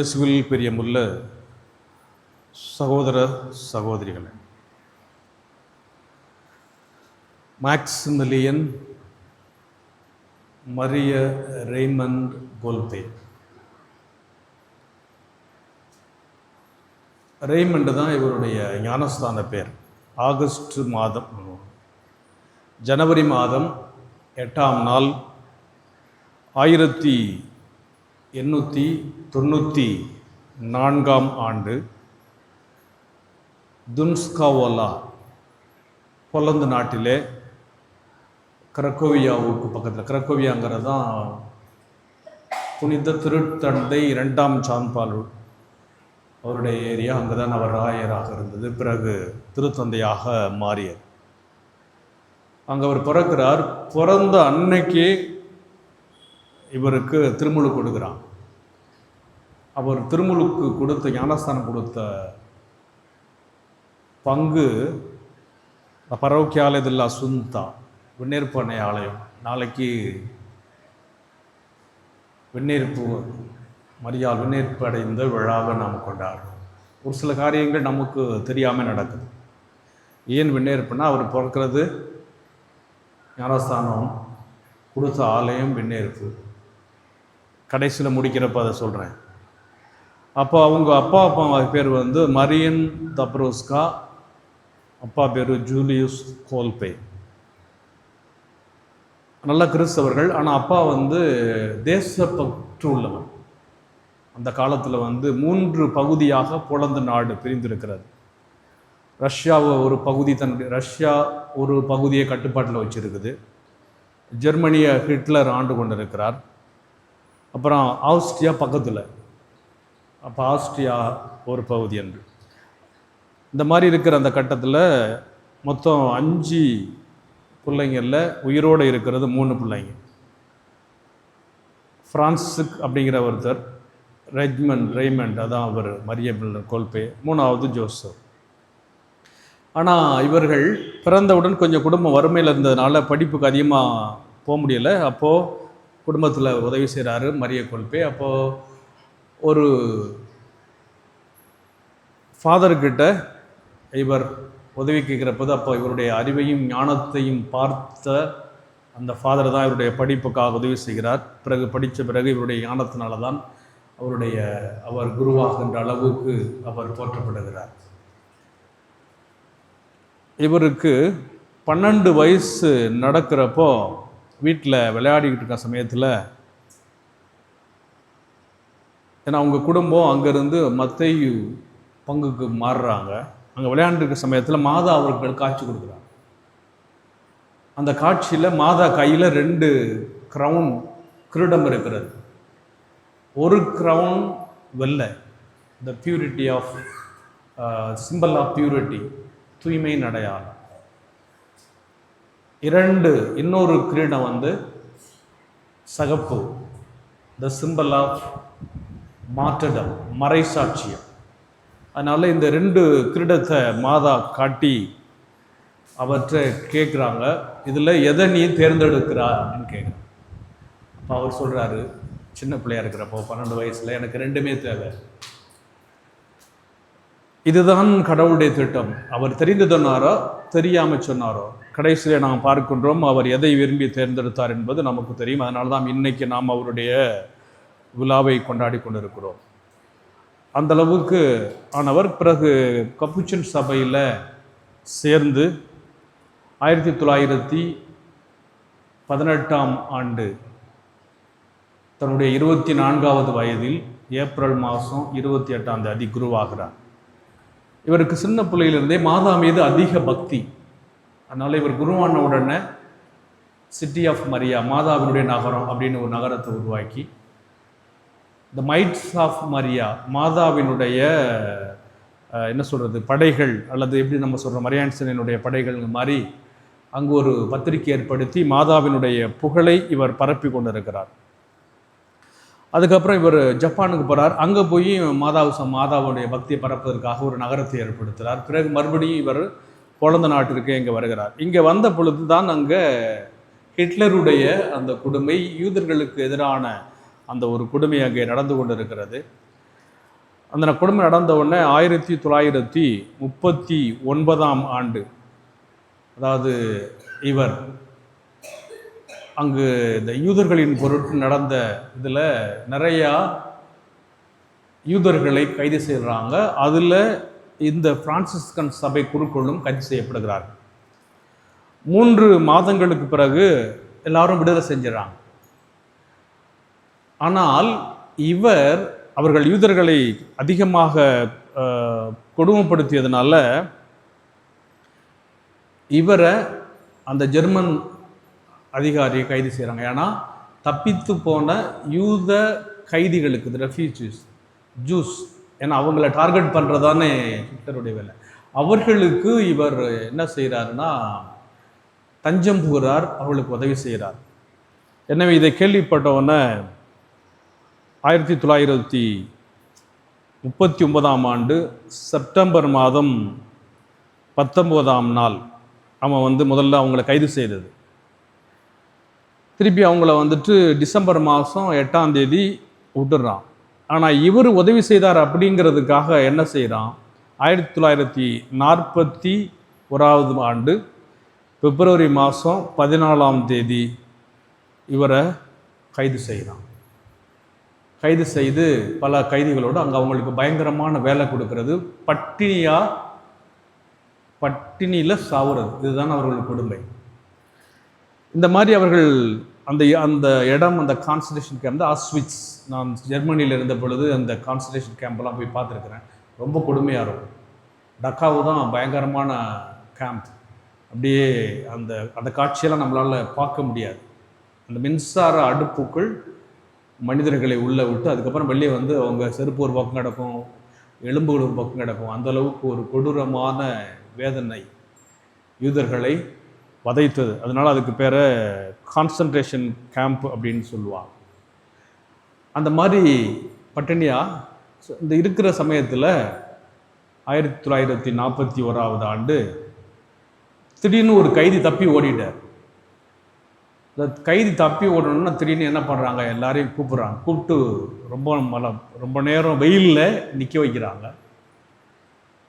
இயேசுவில் பிரியமுள்ள சகோதர சகோதரிகளே, மேக்சிமிலியன் மரிய ரெய்மண்ட் கோல்பே. ரெய்மண்ட் தான் இவருடைய ஞானஸ்தான பேர். ஆகஸ்ட் மாதம், ஜனவரி மாதம் 8ஆம் நாள் 1894ஆம் ஆண்டு துன்ஸ்காவோலா, போலந்து நாட்டிலே கிரக்கோவியாவுக்கு பக்கத்தில், கிரக்கோவியாங்கிறது தான் புனித திருத்தந்தை 2ஆம் ஜான்பால் அவருடைய ஏரியா. அங்கே தான் அவர் ராயராக இருந்தது, பிறகு திருத்தந்தையாக மாறியது. அங்கே அவர் பிறக்கிறார். பிறந்த அன்னைக்கே இவருக்கு திருமுழு கொடுக்குறான். அவர் திருமுழுக்கு கொடுத்த, ஞானஸ்தானம் கொடுத்த பங்கு பரோக்கியாலயதில்லா சுந்தா, விண்ணேற்பனை ஆலயம். நாளைக்கு விண்ணேற்பு, மரியாள் விண்ணேற்பு அடைந்த விழாவை நாம் கொண்டாடுறோம். ஒரு சில காரியங்கள் நமக்கு தெரியாமல் நடக்குது. ஏன் விண்ணேற்புனா, அவர் பிறக்கிறது, ஞானஸ்தானம் கொடுத்த ஆலயம், விண்ணேற்பு. கடைசியில் முடிக்கிறப்ப அதை சொல்கிறேன். அப்போ அவங்க அப்பா பேர் மரியன் தப்ரோஸ்கா, அப்பா பேர் ஜூலியஸ் கோல்பே. நல்ல கிறிஸ்தவர்கள். ஆனால் அப்பா தேசப்பற்று உள்ளவர். அந்த காலத்தில் 3 பகுதியாக போலந்து நாடு பிரிந்திருக்கிறது. ரஷ்யாவை ஒரு பகுதி ரஷ்யா ஒரு பகுதியை கட்டுப்பாட்டில் வச்சுருக்குது. ஜெர்மனியை ஹிட்லர் ஆண்டு கொண்டு இருக்கிறார். அப்புறம் ஆஸ்ட்ரியா பக்கத்தில், அப்போ ஆஸ்ட்ரியா ஒரு பகுதி என்று. இந்த மாதிரி இருக்கிற அந்த கட்டத்தில் மொத்தம் 5 பிள்ளைங்களில் உயிரோடு இருக்கிறது 3 பிள்ளைங்க. ஃப்ரான்சிக் அப்படிங்கிற ஒருத்தர், ரெய்மண்ட் அதான் அவர், மரிய கோல்பே, 3வது ஜோசப். ஆனால் இவர்கள் பிறந்தவுடன் கொஞ்சம் குடும்பம் வறுமையில் இருந்ததுனால படிப்புக்கு அதிகமாக போக முடியலை. அப்போது குடும்பத்தில் உதவி செய்கிறாரு மரிய கோல்பே. அப்போது ஒரு ஃபாதர்கிட்ட இவர் உதவி கேட்குறப்போது, அப்போ இவருடைய அறிவையும் ஞானத்தையும் பார்த்த அந்த ஃபாதர் தான் இவருடைய படிப்புக்காக உதவி செய்கிறார். பிறகு படித்த பிறகு இவருடைய ஞானத்தினால தான் அவர் குருவாகின்ற அளவுக்கு அவர் போற்றப்படுகிறார். இவருக்கு 12 வயசு நடக்கிறப்போ வீட்டில் விளையாடிக்கிட்டு இருக்க சமயத்தில், ஏன்னா அவங்க குடும்பம் அங்கேருந்து மத்தேயு பங்குக்கு மாறுறாங்க. அங்கே விளையாண்டுருக்க சமயத்தில் மாதா அவர்கள் காட்சி கொடுக்குறாங்க. அந்த காட்சியில் மாதா கையில் 2 க்ரௌன் கிரீடம் இருக்கிறது. ஒரு க்ரௌன் வெள்ளை, the purity of symbol of purity, தூய்மையின் அடையாளம். 2 இன்னொரு கிரீடம் சகப்பு, த சிம்பிள் ஆஃப் மார்டர்டம், மறைசாட்சியம். அதனால் இந்த 2 கிரீடத்தை மாதா காட்டி அவற்றை கேட்குறாங்க, இதில் எதை நீ தேர்ந்தெடுக்கிறா அப்படின்னு கேட்குறாங்க. அப்போ அவர் சொல்கிறாரு, சின்ன பிள்ளையா இருக்கிறப்போ 12 வயசில், எனக்கு 2மே தேவை. இதுதான் கடவுளுடைய திட்டம். அவர் தெரிந்து சொன்னாரோ தெரியாமல் சொன்னாரோ, கடைசியில் நாம் பார்க்கின்றோம் அவர் எதை விரும்பி தேர்ந்தெடுத்தார் என்பது நமக்கு தெரியும். அதனால தான் இன்றைக்கி நாம் அவருடைய விழாவை கொண்டாடி கொண்டிருக்கிறோம். அந்த அளவுக்கு ஆனவர். பிறகு கப்புச்சின் சபையில் சேர்ந்து 1918ஆம் ஆண்டு தன்னுடைய 24வது வயதில் ஏப்ரல் மாதம் 28ஆம் தேதி குருவாகிறார். இவருக்கு சின்ன பிள்ளையிலிருந்தே மாதா மீது அதிக பக்தி. அதனால் இவர் குருவான உடனே சிட்டி ஆஃப் மரியா, மாதாவினுடைய நகரம் அப்படின்னு ஒரு நகரத்தை உருவாக்கி, த மைட்ஸ் ஆஃப் மரியா, மாதாவினுடைய என்ன சொல்கிறது, படைகள், அல்லது எப்படி நம்ம சொல்கிறோம், மரியான்சனுடைய படைகள் மாதிரி அங்கு ஒரு பத்திரிகை ஏற்படுத்தி மாதாவினுடைய புகழை இவர் பரப்பி கொண்டு இருக்கிறார். அதுக்கப்புறம் இவர் ஜப்பானுக்கு போகிறார். அங்கே போய் மாதாவுடைய பக்தியை பரப்புவதற்காக ஒரு நகரத்தை ஏற்படுத்துகிறார். பிறகு மறுபடியும் இவர் போலந்து நாட்டிற்கு இங்கே வருகிறார். இங்கே வந்த பொழுது தான் அங்கே ஹிட்லருடைய அந்த கொடுமை, யூதர்களுக்கு எதிரான அந்த ஒரு கொடுமை அங்கே நடந்து கொண்டு இருக்கிறது. அந்த கொடுமை நடந்த உடனே 1939 ஆண்டு, அதாவது இவர் அங்கு இந்த யூதர்களின் பொருட்டு நடந்த இதில் நிறையா யூதர்களை கைது செய்கிறாங்க. அதில் இந்த பிரான்சிஸ்கன் சபை குருக்களும் கைது செய்யப்படுகிறார்கள். 3 மாதங்களுக்கு பிறகு எல்லாரும் விடுதலை செஞ்சிடறாங்க. ஆனால் அவர்கள் யூதர்களை அதிகமாக கொடுமைப்படுத்தியதுனால இவரை அந்த ஜெர்மன் அதிகாரியை கைது செய்கிறாங்க. ஏன்னா தப்பித்து போன யூத கைதிகளுக்கு, இந்த ரெஃப்யூஜிஸ், ஜூஸ், ஏன்னா அவங்கள டார்கெட் பண்ணுறதானே ஹிட்லருடைய வேலை, அவர்களுக்கு இவர் என்ன செய்கிறாருன்னா தஞ்சம் புகிறார், அவர்களுக்கு உதவி செய்கிறார். எனவே இதை கேள்விப்பட்டவுடனே 1939 ஆண்டு செப்டம்பர் மாதம் 19ஆம் நாள் அவன் முதல்ல அவங்கள கைது செய்தது. திருப்பி அவங்கள டிசம்பர் மாதம் 8ஆம் தேதி விட்டுடுறான். ஆனால் இவர் உதவி செய்தார் அப்படிங்கிறதுக்காக என்ன செய்கிறான், 1941 ஆண்டு பிப்ரவரி மாதம் 14ஆம் தேதி இவரை கைது செய்கிறான். கைது செய்து பல கைதிகளோடு அங்கே அவங்களுக்கு பயங்கரமான வேலை கொடுக்கறது, பட்டினியில் சாவுறது, இதுதான் அவர்களுக்கு கொடுமை. இந்த மாதிரி அவர்கள் அந்த இடம், அந்த கான்சன்ட்ரேஷன் கேம்ப், ஆஸ்விட்ஸ், நான் ஜெர்மனியில் இருந்த பொழுது அந்த கான்சன்ட்ரேஷன் கேம்ப்லாம் போய் பார்த்துருக்குறேன். ரொம்ப கொடுமையாக இருக்கும். டக்காவு தான் பயங்கரமான கேம்ப். அப்படியே அந்த காட்சியெல்லாம் நம்மளால் பார்க்க முடியாது. அந்த மின்சார அடுப்புக்குள் மனிதர்களை உள்ளே விட்டு அதுக்கப்புறம் வெளியே அவங்க செருப்பு ஒரு பக்கம் கிடக்கும், எலும்பு ஒரு பக்கம் கிடக்கும். அந்தளவுக்கு ஒரு கொடூரமான வேதனை யூதர்களை வதைத்தது. அதனால் அதுக்கு பேரை கான்சன்ட்ரேஷன் கேம்ப் அப்படின்னு சொல்லுவாங்க. அந்த மாதிரி பட்டினியாக இந்த இருக்கிற சமயத்தில் 1941 ஆண்டு திடீர்னு ஒரு கைதி தப்பி ஓடிட்டார். இந்த கைதி தப்பி ஓடணும்னா திடீர்னு என்ன பண்ணுறாங்க, எல்லாரையும் கூப்பிட்டு ரொம்ப நேரம் வெயிலில் நிற்க வைக்கிறாங்க.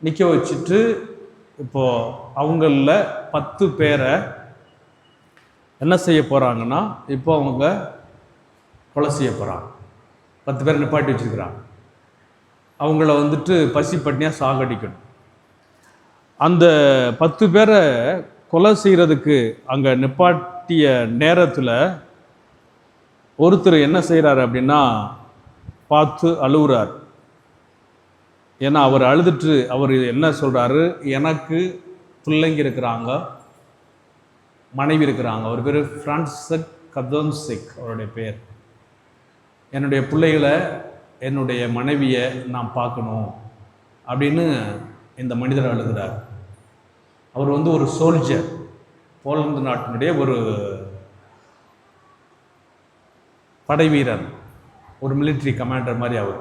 நிற்க வச்சுட்டு இப்போது அவங்களில் 10 பேரை என்ன செய்ய போகிறாங்கன்னா, இப்போ அவங்க கொலை செய்ய போகிறாங்க. 10 பேரை நிப்பாட்டி வச்சுருக்கிறாங்க. அவங்கள பசி பட்டினியாக சாகடிக்கணும். அந்த 10 பேரை கொலை செய்கிறதுக்கு அங்கே நிப்பாட்டிய நேரத்தில் ஒருத்தர் என்ன செய்கிறாரு அப்படின்னா, பார்த்து அழுகுறார். ஏன்னா அவர் அழுதுட்டு அவர் என்ன சொல்கிறாரு, எனக்கு பிள்ளைங்க இருக்கிறாங்க, மனைவி இருக்கிறாங்க. அவர் பேர் ஃப்ரான்சிஸ்க் கதோன்சிக் அவருடைய பேர். என்னுடைய பிள்ளைகளை, என்னுடைய மனைவியை நான் பார்க்கணும் அப்படின்னு இந்த மனிதர் அழுகிறார். அவர் ஒரு சோல்ஜர், போலந்து நாட்டினுடைய ஒரு படை வீரர், ஒரு மிலிட்ரி கமாண்டர் மாதிரி. அவர்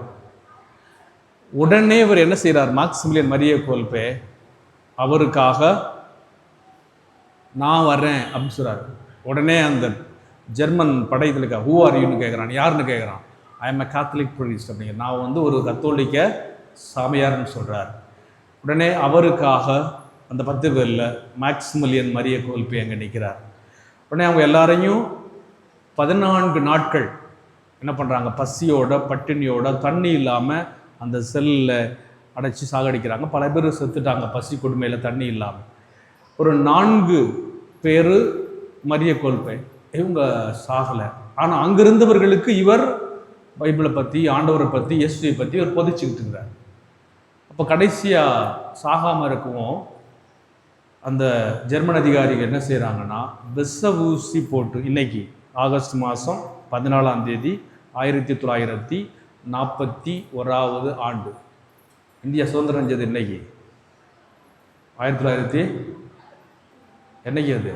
உடனே இவர் என்ன செய்கிறார், மாக்சிமிலியன் மரியே கோல்பே அவருக்காக நான் வர்றேன் அப்படின்னு சொல்கிறார். உடனே அந்த ஜெர்மன் படைகளுக்கு ஹூ ஆர் யூன்னு கேட்குறான். யாருன்னு கேட்குறான். I am a Catholic priest அப்படிங்கிற, நான் ஒரு கத்தோலிக்க சாமியார்னு சொல்கிறார். உடனே அவருக்காக அந்த 10 பேரில் மாக்சிமிலியன் மரியே கோல்பே அங்கே நிற்கிறார். உடனே அவங்க எல்லாரையும் 14 நாட்கள் என்ன பண்ணுறாங்க, பசியோட பட்டினியோட தண்ணி இல்லாமல் அந்த செல்லில் அடைச்சி சாகடிக்கிறாங்க. பல பேர் செத்துட்டாங்க பசி கொடுமையில், தண்ணி இல்லாமல். ஒரு 4 பேர் மரியே கோல்பே, இவங்க சாகலை. ஆனால் அங்கிருந்தவர்களுக்கு இவர் பைபிளை பற்றி, ஆண்டவரை பற்றி, இயேசுவை பற்றி இவர் பொதிச்சுக்கிட்டு இருக்கிறார். அப்போ கடைசியாக சாகாமல் இருக்கவும் அந்த ஜெர்மன் அதிகாரிகள் என்ன செய்கிறாங்கன்னா, விஷ ஊசி போட்டு, இன்னைக்கு ஆகஸ்ட் மாதம் 14ஆம் தேதி 1941 ஆண்டு, இந்தியா சுதந்திரம் அடைஞ்சது இன்னைக்கு 1900 என்னைக்கு, அது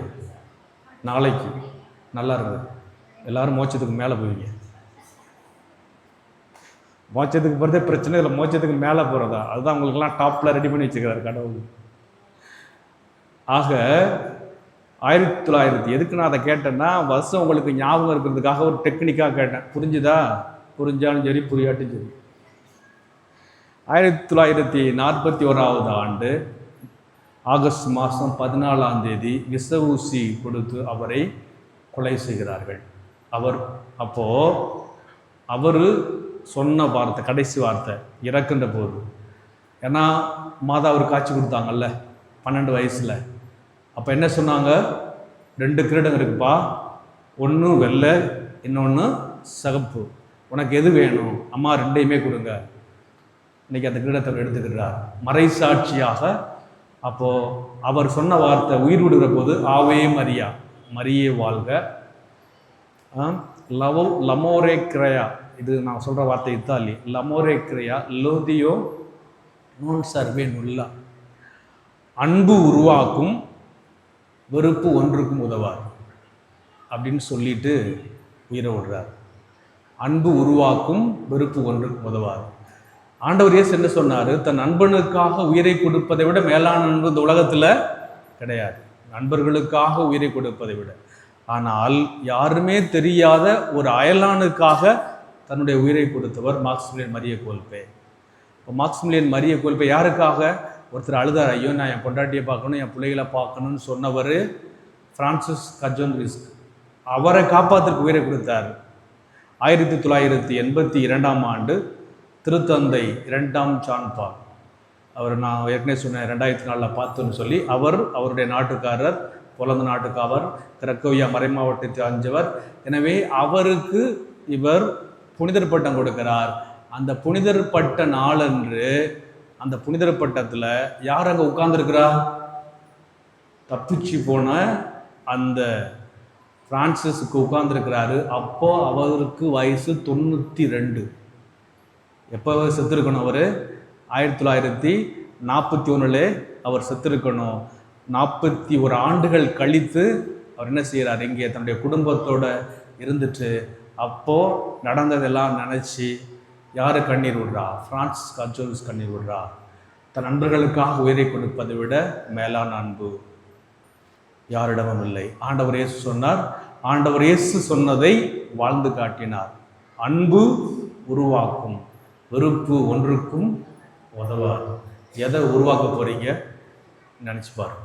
நாளைக்கு. நல்லா இருக்குது. எல்லோரும் மோட்சத்துக்கு மேலே போவீங்க. மோட்சத்துக்கு போகிறதே பிரச்சனை, இதில் மோட்சத்துக்கு மேலே போகிறதா, அதுதான் உங்களுக்கெல்லாம் டாப்பில் ரெடி பண்ணி வச்சுக்கிறார் கடவுள். ஆக 1900 எதுக்கு நான் அதை கேட்டேன்னா, வருஷம் உங்களுக்கு ஞாபகம் இருக்கிறதுக்காக ஒரு டெக்னிக்காக கேட்டேன். புரிஞ்சுதா? புரிஞ்சாலும் சரி, புரியாட்டும் சரி. 1941 ஆண்டு ஆகஸ்ட் மாதம் 14ஆம் தேதி விஷ ஊசி கொடுத்து அவரை கொலை செய்கிறார்கள். அவர் சொன்ன வார்த்தை, கடைசி வார்த்தை இறக்கின்ற போது, ஏன்னா மாதா அவர் காட்சி கொடுத்தாங்கல்ல 12 வயசில். அப்போ என்ன சொன்னாங்க? 2 கிரீடம் இருக்குப்பா, ஒன்று வெள்ளை, இன்னொன்று சிகப்பு, உனக்கு எது வேணும்? அம்மா 2யுமே கொடுங்க. இன்னைக்கு அந்த கிரீடத்தை எடுத்துக்கிறார் மறைசாட்சியாக. அப்போது அவர் சொன்ன வார்த்தை உயிர் விடுகிற போது, ஆவே மரியா, மரியே வாழ்க, லமோரே கிரையா, இது நான் சொல்கிற வார்த்தை இத்தாலி, லமோரே கிரையா லோதியோ நோன் சர்வே நுல்லா, அன்பு உருவாக்கும், வெறுப்பு ஒன்றுக்கும் உதவார் அப்படின்னு சொல்லிட்டு உயிரை விடுறார். அன்பு உருவாக்கும், வெறுப்பு ஒன்றுக்கும் உதவார். ஆண்டவர் இயேசு என்ன சொன்னார்? தன் நண்பனுக்காக உயிரை கொடுப்பதை விட மேலான அன்பு இந்த உலகத்தில் கிடையாது. நண்பர்களுக்காக உயிரை கொடுப்பதை விட. ஆனால் யாருமே தெரியாத ஒரு அயலானுக்காக தன்னுடைய உயிரை கொடுத்தவர் மாக்சிமிலியன் மரிய கோல்பே. இப்போ மாக்சிமிலியன் மரிய கோல்பே யாருக்காக? ஒருத்தர் அழுதார், ஐயோ நான் என் பொண்டாட்டியை பார்க்கணும், என் பிள்ளைகளை பார்க்கணும்னு சொன்னவர் பிரான்சிஸ் கஜோன் ரிஸ்க். அவரை காப்பாற்றுக்கு உயிரை கொடுத்தார். 1982ஆம் ஆண்டு திருத்தந்தை 2ஆம் ஜான் பால், அவர் நான் ஏற்கனவே சொன்னேன் 2004 பார்த்தோன்னு சொல்லி, அவருடைய நாட்டுக்காரர், பொலந்து நாட்டுக்காரர், கிரக்கோவியா மறைமாவட்டத்தை அஞ்சவர். எனவே அவருக்கு இவர் புனிதர் பட்டம் கொடுக்கிறார். அந்த புனிதர் பட்ட நாளன்று அந்த புனிதர் பட்டத்தில் யார் அங்கே உட்கார்ந்துருக்கிறா? தப்பிச்சு போன அந்த பிரான்சிஸுக்கு உட்கார்ந்துருக்கிறாரு. அப்போ அவருக்கு வயசு 92. எப்போ செத்துருக்கணும்? அவர் 1941 அவர் செத்துருக்கணும். 41 ஆண்டுகள் கழித்து அவர் என்ன செய்கிறார்? இங்கே தன்னுடைய குடும்பத்தோடு இருந்துட்டு அப்போது நடந்ததெல்லாம் நினச்சி யார் கண்ணீர் விடுறா? பிரான்சிஸ் கஜோன்ஸ் கண்ணீர் விடுறா. தன் நண்பர்களுக்காக உயிரை கொடுப்பதை விட மேலான அன்பு யாரிடமும் இல்லை. ஆண்டவர் இயேசு சொன்னார். ஆண்டவர் இயேசு சொன்னதை வாழ்ந்து காட்டினார். அன்பு உருவாக்கும், வெறுப்பு ஒன்றுக்கும் உதவாது. எதை உருவாக்க போகிறீங்க நினச்சி பாருங்க.